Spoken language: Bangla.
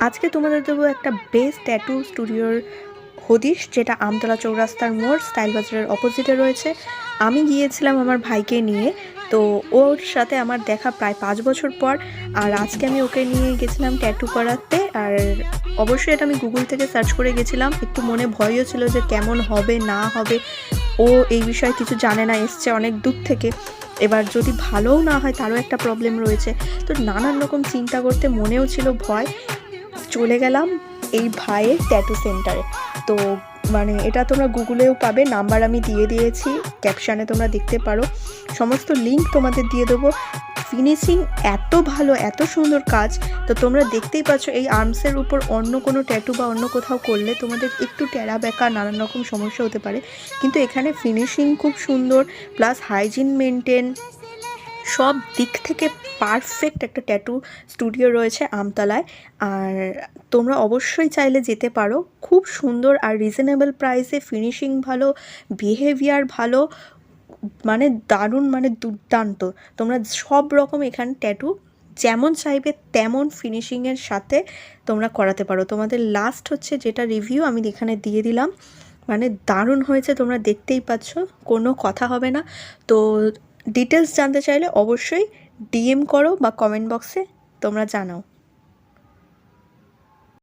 আজকে তোমাদের দেবো একটা বেস্ট ট্যাটু স্টুডিওর হদিশ, যেটা আমতলা চৌরাস্তার মোড় স্টাইল বাজারের অপোজিটে রয়েছে। আমি গিয়েছিলাম আমার ভাইকে নিয়ে, তো ওর সাথে আমার দেখা প্রায় 5 বছর পর। আর আজকে আমি ওকে নিয়ে গেছিলাম ট্যাটু করাতে। আর অবশ্যই এটা আমি গুগল থেকে সার্চ করে গেছিলাম, একটু মনে ভয়ও ছিল যে কেমন হবে না হবে। ও এই বিষয়ে কিছু জানে না, এসছে অনেক দূর থেকে, এবার যদি ভালোও না হয় তারও একটা প্রবলেম রয়েছে। তো নানান রকম চিন্তা করতে মনেও ছিল ভয়। চলে গেলাম এই ভাইয়ের ট্যাটু সেন্টারে। তো এটা তোমরা গুগলেও পাবে, নাম্বার আমি দিয়ে দিয়েছি, ক্যাপশানে তোমরা দেখতে পারো, সমস্ত লিঙ্ক তোমাদের দিয়ে দেবো। ফিনিশিং এত ভালো, এত সুন্দর কাজ। তো তোমরা দেখতেই পাচ্ছ, এই আর্মসের উপর অন্য কোনো ট্যাটু বা অন্য কোথাও করলে তোমাদের একটু টেরা বেঁকা নানান রকম সমস্যা হতে পারে, কিন্তু এখানে ফিনিশিং খুব সুন্দর, প্লাস হাইজিন মেনটেন, সব দিক থেকে পারফেক্ট একটা ট্যাটু স্টুডিও রয়েছে আমতলায়। আর তোমরা অবশ্যই চাইলে যেতে পারো, খুব সুন্দর আর রিজনেবল প্রাইসে, ফিনিশিং ভালো, বিহেভিয়ার ভালো, দারুণ, দুর্দান্ত। তোমরা সব রকম এখানে ট্যাটু যেমন চাইবে তেমন ফিনিশিংয়ের সাথে তোমরা করাতে পারো। তোমাদের লাস্ট হচ্ছে যেটা রিভিউ আমি এখানে দিয়ে দিলাম, দারুণ হয়েছে, তোমরা দেখতেই পাচ্ছ, কোনো কথা হবে না। তো ডিটেলস জানতে চাইলে অবশ্যই ডিএম করো বা কমেন্ট বক্সে তোমরা জানাও।